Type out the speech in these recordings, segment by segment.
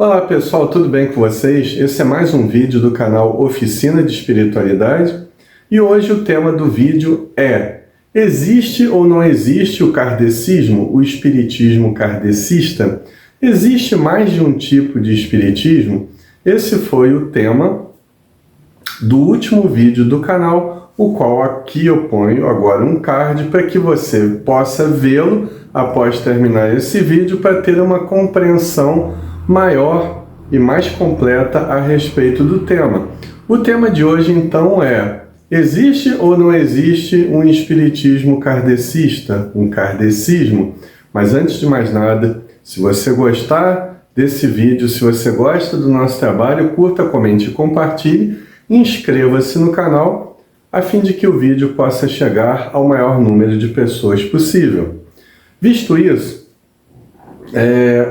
Olá pessoal, tudo bem com vocês? Esse é mais um vídeo do canal Oficina de Espiritualidade e hoje o tema do vídeo é: existe ou não existe o kardecismo, o espiritismo kardecista? Existe mais de um tipo de espiritismo? Esse foi o tema do último vídeo do canal, o qual aqui eu ponho agora um card para que você possa vê-lo após terminar esse vídeo para ter uma compreensão maior e mais completa a respeito do tema. O tema de hoje então é: existe ou não existe um espiritismo kardecista, um kardecismo? Mas antes de mais nada, se você gostar desse vídeo, se você gosta do nosso trabalho, curta, comente e compartilhe, inscreva-se no canal a fim de que o vídeo possa chegar ao maior número de pessoas possível. Visto isso,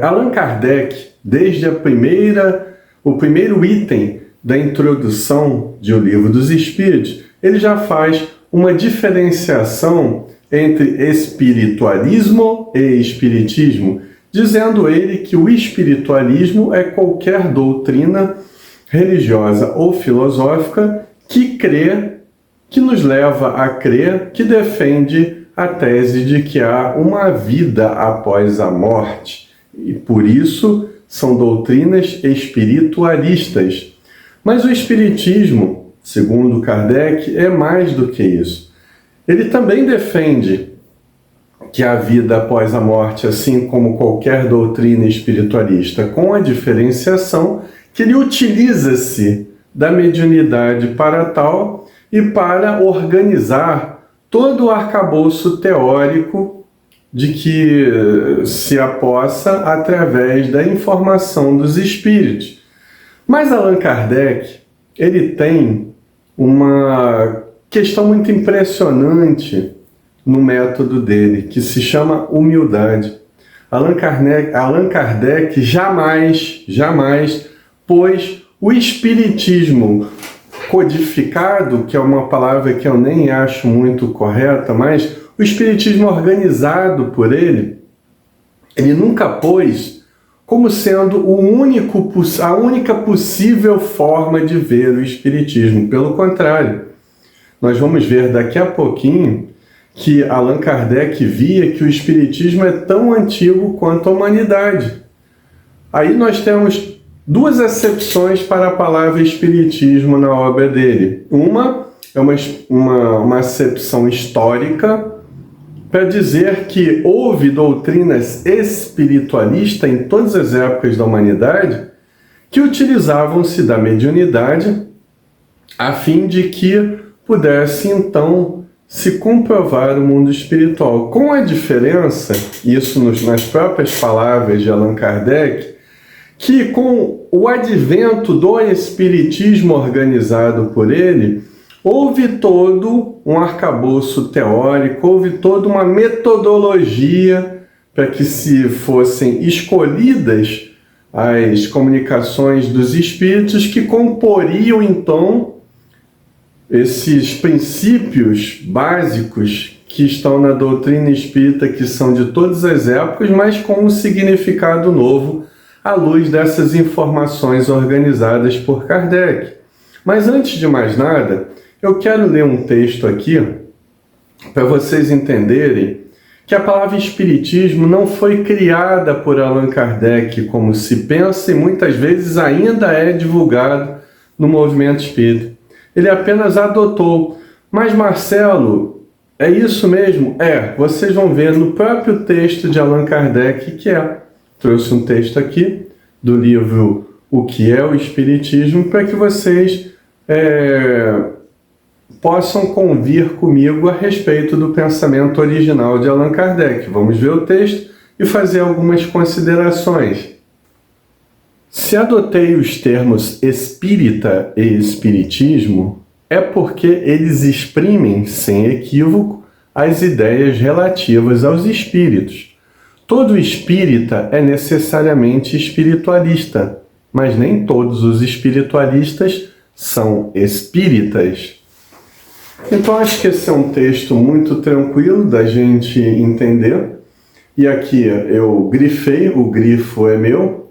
Allan Kardec, desde o primeiro item da introdução de O Livro dos Espíritos, ele já faz uma diferenciação entre espiritualismo e espiritismo, dizendo ele que o espiritualismo é qualquer doutrina religiosa ou filosófica que nos leva a crer, que defende a tese de que há uma vida após a morte, e por isso são doutrinas espiritualistas. Mas o espiritismo, segundo Kardec, é mais do que isso. Ele também defende que há vida após a morte, assim como qualquer doutrina espiritualista, com a diferenciação que ele utiliza-se da mediunidade para tal e para organizar todo o arcabouço teórico de que se apossa através da informação dos espíritos. Mas Allan Kardec, ele tem uma questão muito impressionante no método dele, que se chama humildade. Allan Kardec jamais pôs o espiritismo codificado, que é uma palavra que eu nem acho muito correta, mas o espiritismo organizado por ele nunca pôs como sendo a única possível forma de ver o espiritismo. Pelo contrário, nós vamos ver daqui a pouquinho que Allan Kardec via que o espiritismo é tão antigo quanto a humanidade. Aí nós temos duas acepções para a palavra espiritismo na obra dele. Uma é uma acepção histórica para dizer que houve doutrinas espiritualistas em todas as épocas da humanidade que utilizavam-se da mediunidade a fim de que pudesse então se comprovar o mundo espiritual. Com a diferença, isso nas próprias palavras de Allan Kardec, que com o advento do espiritismo organizado por ele, houve todo um arcabouço teórico, houve toda uma metodologia para que se fossem escolhidas as comunicações dos espíritos que comporiam então esses princípios básicos que estão na doutrina espírita, que são de todas as épocas, mas com um significado novo à luz dessas informações organizadas por Kardec. Mas antes de mais nada, eu quero ler um texto aqui para vocês entenderem que a palavra espiritismo não foi criada por Allan Kardec, como se pensa, e muitas vezes ainda é divulgado no movimento espírita. Ele apenas adotou. Mas Marcelo, é isso mesmo? Vocês vão ver no próprio texto de Allan Kardec que é. Trouxe um texto aqui do livro O que é o Espiritismo para que vocês possam convir comigo a respeito do pensamento original de Allan Kardec. Vamos ver o texto e fazer algumas considerações. Se adotei os termos espírita e espiritismo, é porque eles exprimem, sem equívoco, as ideias relativas aos espíritos. Todo espírita é necessariamente espiritualista, mas nem todos os espiritualistas são espíritas. Então acho que esse é um texto muito tranquilo da gente entender. E aqui eu grifei, o grifo é meu,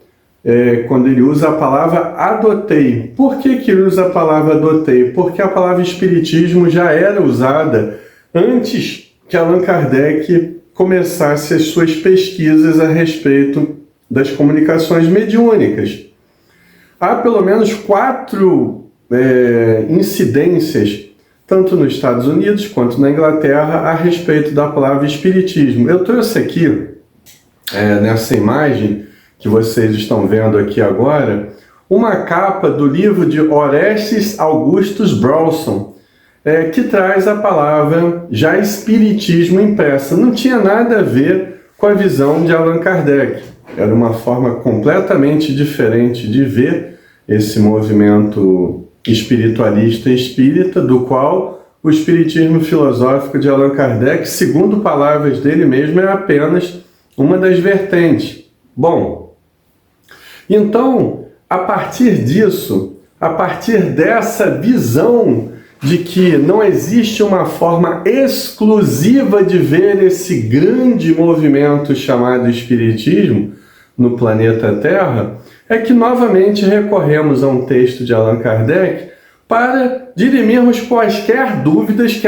quando ele usa a palavra adotei. Por que ele usa a palavra adotei? Porque a palavra espiritismo já era usada antes que Allan Kardec começasse as suas pesquisas a respeito das comunicações mediúnicas. Há pelo menos 4 incidências, tanto nos Estados Unidos quanto na Inglaterra, a respeito da palavra espiritismo. Eu trouxe aqui, nessa imagem que vocês estão vendo aqui agora, uma capa do livro de Orestes Augustus Browson, que traz a palavra já espiritismo impressa. Não tinha nada a ver com a visão de Allan Kardec. Era uma forma completamente diferente de ver esse movimento espiritualista e espírita, do qual o espiritismo filosófico de Allan Kardec, segundo palavras dele mesmo, é apenas uma das vertentes. Bom, então, a partir disso, a partir dessa visão de que não existe uma forma exclusiva de ver esse grande movimento chamado espiritismo no planeta Terra, é que novamente recorremos a um texto de Allan Kardec para dirimirmos quaisquer dúvidas que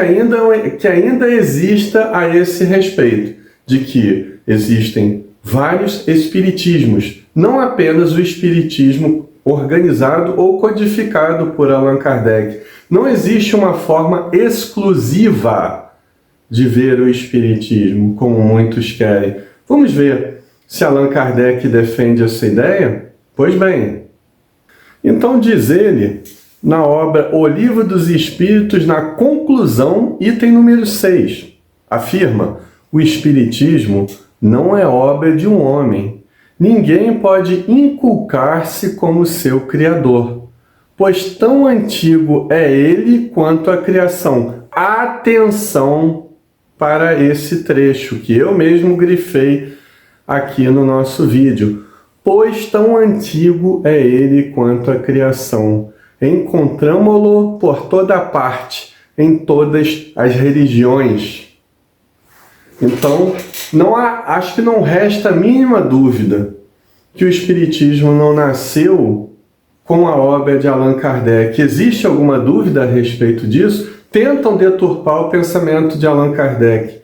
ainda exista a esse respeito, de que existem vários espiritismos, não apenas o espiritismo organizado ou codificado por Allan Kardec. Não existe uma forma exclusiva de ver o espiritismo, como muitos querem. Vamos ver se Allan Kardec defende essa ideia? Pois bem, então diz ele, na obra O Livro dos Espíritos, na conclusão, item número 6, afirma: o espiritismo não é obra de um homem. Ninguém pode inculcar-se como seu criador, pois tão antigo é ele quanto a criação. Atenção para esse trecho que eu mesmo grifei aqui no nosso vídeo. Pois tão antigo é ele quanto a criação. Encontramo-lo por toda parte, em todas as religiões. Então, acho que não resta a mínima dúvida que o espiritismo não nasceu com a obra de Allan Kardec. Existe alguma dúvida a respeito disso? Tentam deturpar o pensamento de Allan Kardec.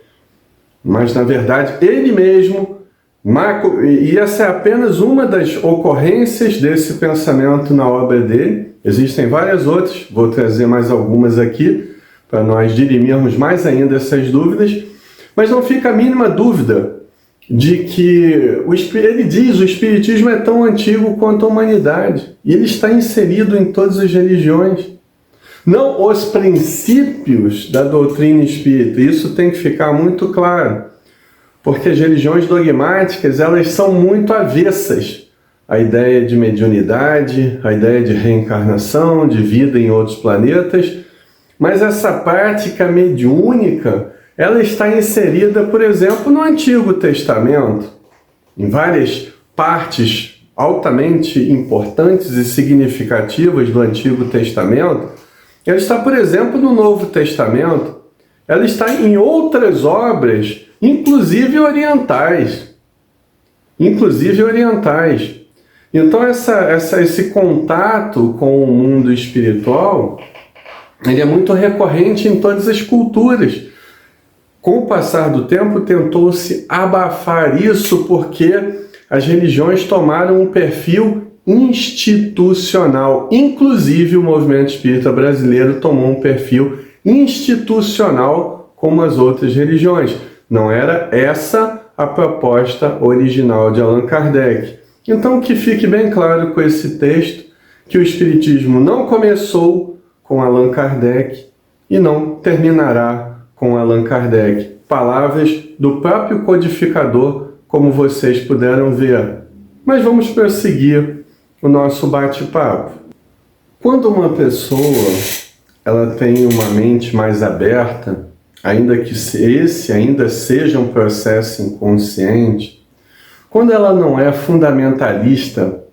Mas, na verdade, ele mesmo, e essa é apenas uma das ocorrências desse pensamento na obra dele. Existem várias outras, vou trazer mais algumas aqui, para nós dirimirmos mais ainda essas dúvidas. Mas não fica a mínima dúvida de que ele diz: o espiritismo é tão antigo quanto a humanidade. E ele está inserido em todas as religiões. Não os princípios da doutrina espírita. Isso tem que ficar muito claro. Porque as religiões dogmáticas, elas são muito avessas à ideia de mediunidade, à ideia de reencarnação, de vida em outros planetas. Mas essa prática mediúnica, ela está inserida, por exemplo, no Antigo Testamento, em várias partes altamente importantes e significativas do Antigo Testamento. Ela está, por exemplo, no Novo Testamento. Ela está em outras obras, inclusive orientais. Então, esse contato com o mundo espiritual, ele é muito recorrente em todas as culturas. Com o passar do tempo, tentou-se abafar isso porque as religiões tomaram um perfil institucional. Inclusive, o movimento espírita brasileiro tomou um perfil institucional como as outras religiões. Não era essa a proposta original de Allan Kardec. Então, que fique bem claro com esse texto que o espiritismo não começou com Allan Kardec e não terminará com Allan Kardec. Palavras do próprio codificador, como vocês puderam ver. Mas vamos prosseguir o nosso bate-papo. Quando uma pessoa ela tem uma mente mais aberta, ainda que esse ainda seja um processo inconsciente, quando ela não é fundamentalista,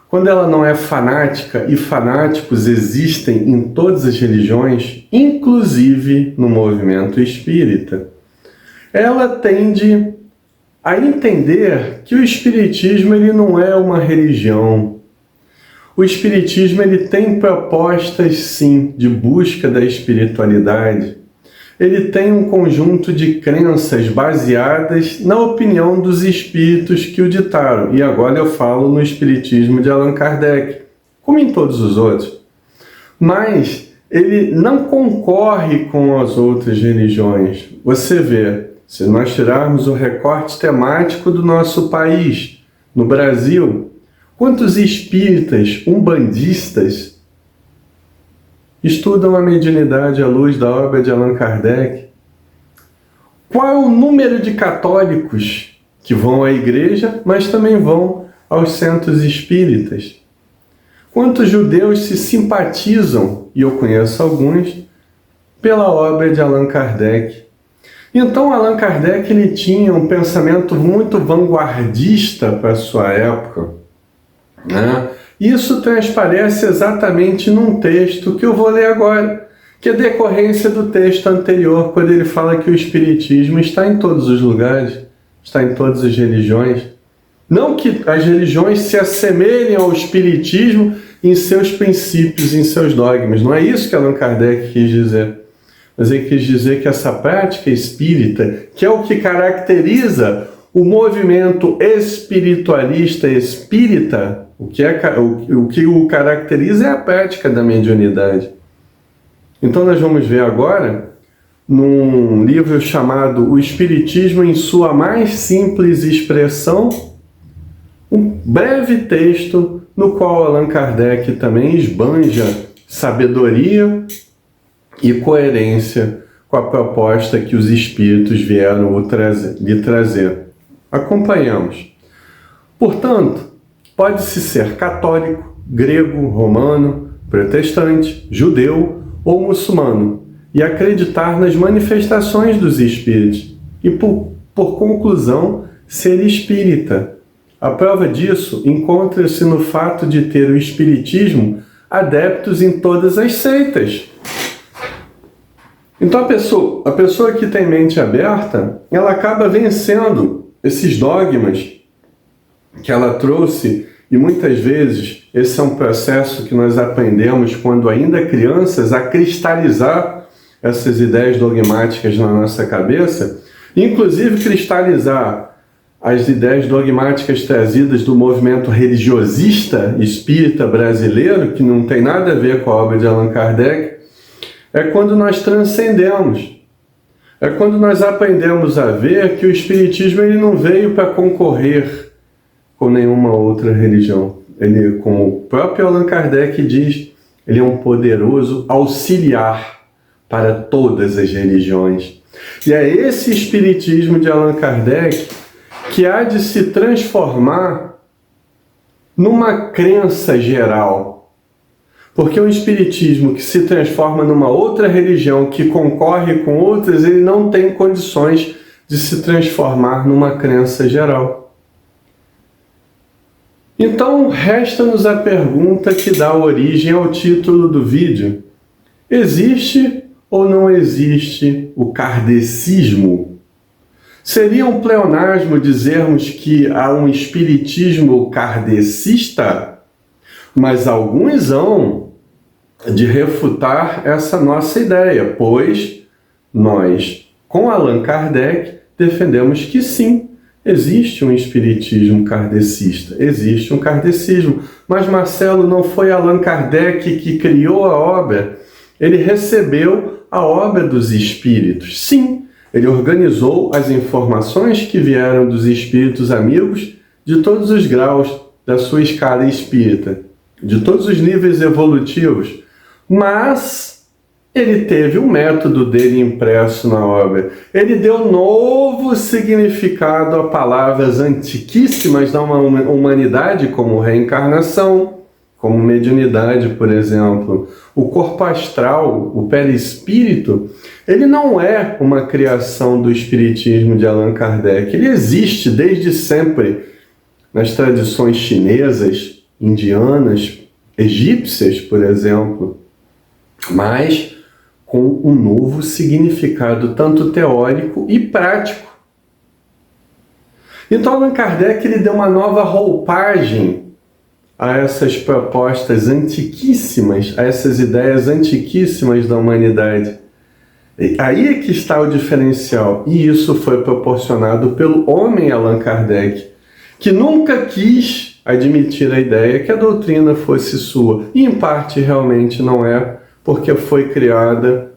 quando ela não é fanática, e fanáticos existem em todas as religiões, inclusive no movimento espírita, ela tende a entender que o Espiritismo ele não é uma religião. O Espiritismo ele tem propostas, sim, de busca da espiritualidade. Ele tem um conjunto de crenças baseadas na opinião dos espíritos que o ditaram. E agora eu falo no Espiritismo de Allan Kardec, como em todos os outros. Mas ele não concorre com as outras religiões. Você vê, se nós tirarmos o recorte temático do nosso país, no Brasil, quantos espíritas, umbandistas, estudam a mediunidade à luz da obra de Allan Kardec? Qual é o número de católicos que vão à igreja, mas também vão aos centros espíritas? Quantos judeus se simpatizam, e eu conheço alguns, pela obra de Allan Kardec? Então, Allan Kardec ele tinha um pensamento muito vanguardista para a sua época, né? Isso transparece exatamente num texto que eu vou ler agora, que é decorrência do texto anterior, quando ele fala que o Espiritismo está em todos os lugares, está em todas as religiões. Não que as religiões se assemelhem ao Espiritismo em seus princípios, em seus dogmas. Não é isso que Allan Kardec quis dizer. Mas ele quis dizer que essa prática espírita, que é o que caracteriza o movimento espiritualista espírita, o que o caracteriza é a prática da mediunidade. Então nós vamos ver agora, num livro chamado O Espiritismo em sua mais simples expressão, um breve texto no qual Allan Kardec também esbanja sabedoria e coerência com a proposta que os espíritos vieram lhe trazer. Acompanhamos. Portanto, pode-se ser católico, grego, romano, protestante, judeu ou muçulmano e acreditar nas manifestações dos espíritos e, por conclusão, ser espírita. A prova disso encontra-se no fato de ter o espiritismo adeptos em todas as seitas. Então a pessoa que tem mente aberta, ela acaba vencendo esses dogmas que ela trouxe, e muitas vezes esse é um processo que nós aprendemos quando ainda crianças a cristalizar essas ideias dogmáticas na nossa cabeça, inclusive cristalizar as ideias dogmáticas trazidas do movimento religiosista espírita brasileiro, que não tem nada a ver com a obra de Allan Kardec, é quando nós transcendemos. É quando nós aprendemos a ver que o Espiritismo ele não veio para concorrer com nenhuma outra religião. Ele, como o próprio Allan Kardec diz, ele é um poderoso auxiliar para todas as religiões. E é esse Espiritismo de Allan Kardec que há de se transformar numa crença geral. Porque o Espiritismo que se transforma numa outra religião, que concorre com outras, ele não tem condições de se transformar numa crença geral. Então, resta-nos a pergunta que dá origem ao título do vídeo. Existe ou não existe o kardecismo? Seria um pleonasmo dizermos que há um espiritismo kardecista? Mas alguns hão de refutar essa nossa ideia, pois nós, com Allan Kardec, defendemos que sim, existe um espiritismo kardecista, existe um kardecismo. Mas, Marcelo, não foi Allan Kardec que criou a obra? Ele recebeu a obra dos espíritos. Sim, ele organizou as informações que vieram dos espíritos amigos de todos os graus da sua escala espírita, de todos os níveis evolutivos. Mas ele teve o método dele impresso na obra. Ele deu novo significado a palavras antiquíssimas da humanidade, como reencarnação, como mediunidade, por exemplo. O corpo astral, o perispírito, ele não é uma criação do espiritismo de Allan Kardec. Ele existe desde sempre nas tradições chinesas, indianas, egípcias, por exemplo, mas com um novo significado, tanto teórico e prático. Então Allan Kardec ele deu uma nova roupagem a essas propostas antiquíssimas, a essas ideias antiquíssimas da humanidade. Aí é que está o diferencial, e isso foi proporcionado pelo homem Allan Kardec, que nunca quis admitir a ideia que a doutrina fosse sua, e em parte realmente não é, porque foi criada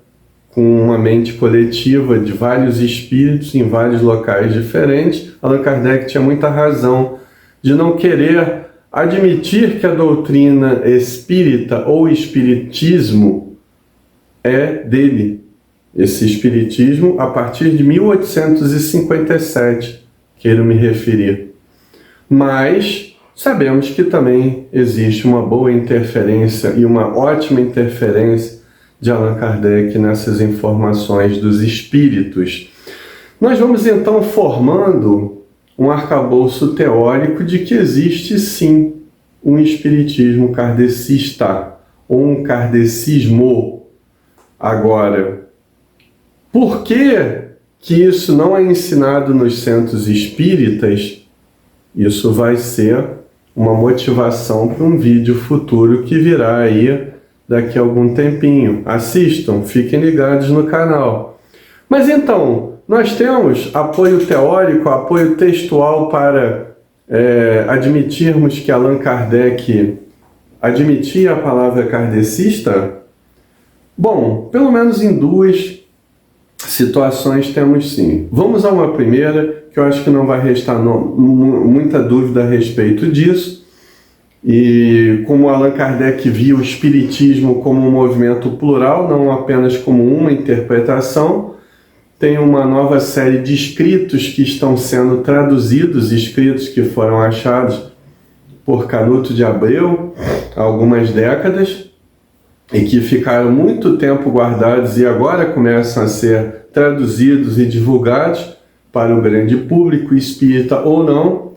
com uma mente coletiva de vários espíritos em vários locais diferentes. Allan Kardec tinha muita razão de não querer admitir que a doutrina espírita ou espiritismo é dele. Esse espiritismo a partir de 1857, quero me referir. Mas sabemos que também existe uma boa interferência e uma ótima interferência de Allan Kardec nessas informações dos espíritos. Nós vamos então formando um arcabouço teórico de que existe sim um espiritismo kardecista ou um kardecismo. Agora, por que isso não é ensinado nos centros espíritas? Isso vai ser uma motivação para um vídeo futuro que virá aí daqui a algum tempinho. Assistam, fiquem ligados no canal. Mas então, nós temos apoio teórico, apoio textual para admitirmos que Allan Kardec admitia a palavra kardecista? Bom, pelo menos em duas situações temos sim. Vamos a uma primeira, que eu acho que não vai restar muita dúvida a respeito disso. E como Allan Kardec via o espiritismo como um movimento plural, não apenas como uma interpretação, tem uma nova série de escritos que estão sendo traduzidos, escritos que foram achados por Canuto de Abreu há algumas décadas, e que ficaram muito tempo guardados e agora começam a ser traduzidos e divulgados para o grande público, espírita ou não.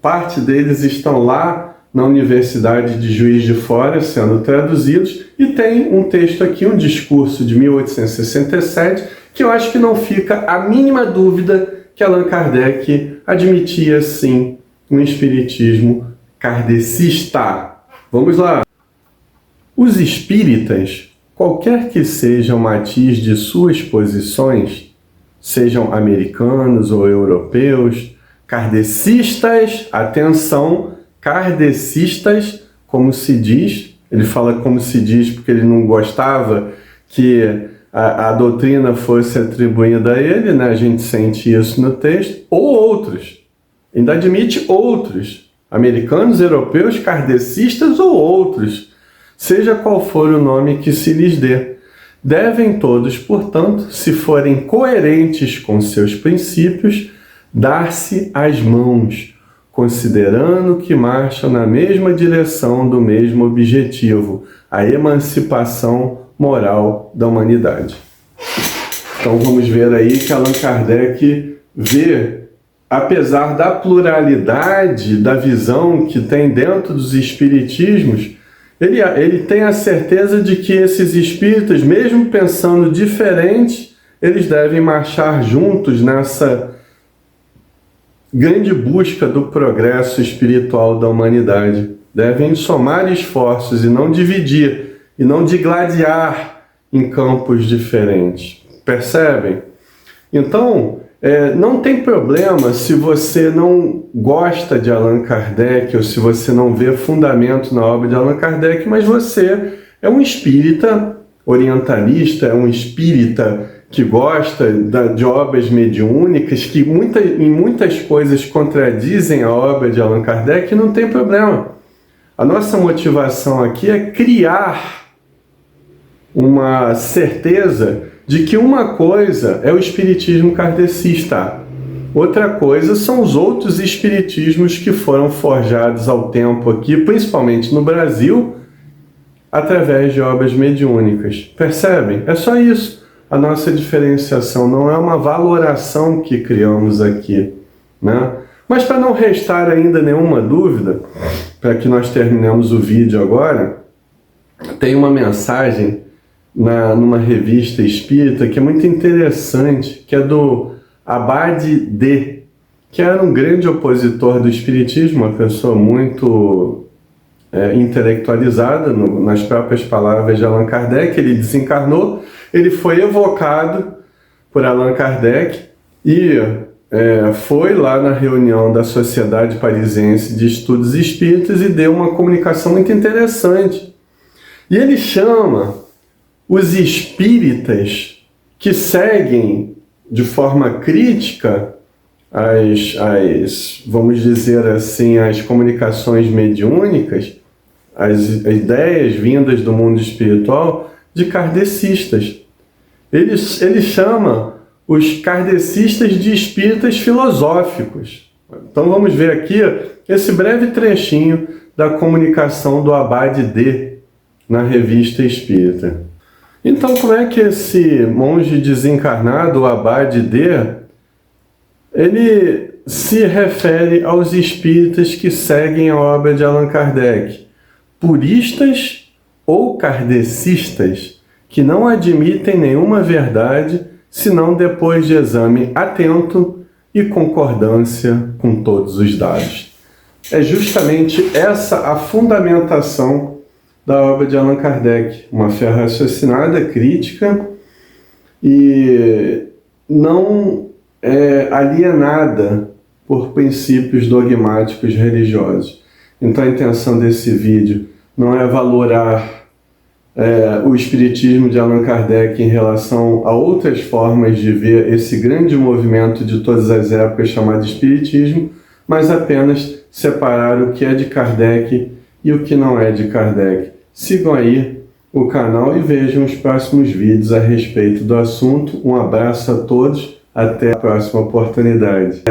Parte deles estão lá na Universidade de Juiz de Fora sendo traduzidos, e tem um texto aqui, um discurso de 1867, que eu acho que não fica a mínima dúvida que Allan Kardec admitia sim um espiritismo kardecista. Vamos lá. Os espíritas, qualquer que seja o matiz de suas posições, sejam americanos ou europeus, kardecistas, atenção, kardecistas, como se diz, ele fala como se diz porque ele não gostava que a doutrina fosse atribuída a ele, né? A gente sente isso no texto, ou outros, ainda admite outros, americanos, europeus, kardecistas ou outros, seja qual for o nome que se lhes dê. Devem todos, portanto, se forem coerentes com seus princípios, dar-se as mãos, considerando que marcham na mesma direção do mesmo objetivo, a emancipação moral da humanidade. Então vamos ver aí que Allan Kardec vê, apesar da pluralidade da visão que tem dentro dos espiritismos, ele tem a certeza de que esses espíritas, mesmo pensando diferente, eles devem marchar juntos nessa grande busca do progresso espiritual da humanidade. Devem somar esforços e não dividir, e não digladiar em campos diferentes. Percebem? Então, não tem problema se você não gosta de Allan Kardec ou se você não vê fundamento na obra de Allan Kardec, mas você é um espírita orientalista, é um espírita que gosta de obras mediúnicas, que em muitas coisas contradizem a obra de Allan Kardec, não tem problema. A nossa motivação aqui é criar uma certeza de que uma coisa é o espiritismo kardecista, outra coisa são os outros espiritismos que foram forjados ao tempo aqui, principalmente no Brasil, através de obras mediúnicas. Percebem? É só isso. A nossa diferenciação não é uma valoração que criamos aqui, né? Mas para não restar ainda nenhuma dúvida, para que nós terminemos o vídeo agora, tem uma mensagem numa revista espírita que é muito interessante, que é do Abade D, que era um grande opositor do espiritismo, uma pessoa muito intelectualizada, nas próprias palavras de Allan Kardec. Ele desencarnou, ele foi evocado por Allan Kardec e foi lá na reunião da Sociedade Parisiense de Estudos Espíritas e deu uma comunicação muito interessante. E ele chama os espíritas que seguem de forma crítica vamos dizer assim, as comunicações mediúnicas, as ideias vindas do mundo espiritual, de kardecistas. Ele chama os kardecistas de espíritas filosóficos. Então vamos ver aqui esse breve trechinho da comunicação do Abade D na Revista Espírita. Então, como é que esse monge desencarnado, o Abade D, ele se refere aos espíritas que seguem a obra de Allan Kardec? Puristas ou kardecistas, que não admitem nenhuma verdade senão depois de exame atento e concordância com todos os dados. É justamente essa a fundamentação da obra de Allan Kardec, uma fé raciocinada, crítica e não alienada por princípios dogmáticos religiosos. Então a intenção desse vídeo não é valorar o espiritismo de Allan Kardec em relação a outras formas de ver esse grande movimento de todas as épocas chamado espiritismo, mas apenas separar o que é de Kardec e o que não é de Kardec. Sigam aí o canal e vejam os próximos vídeos a respeito do assunto. Um abraço a todos, até a próxima oportunidade.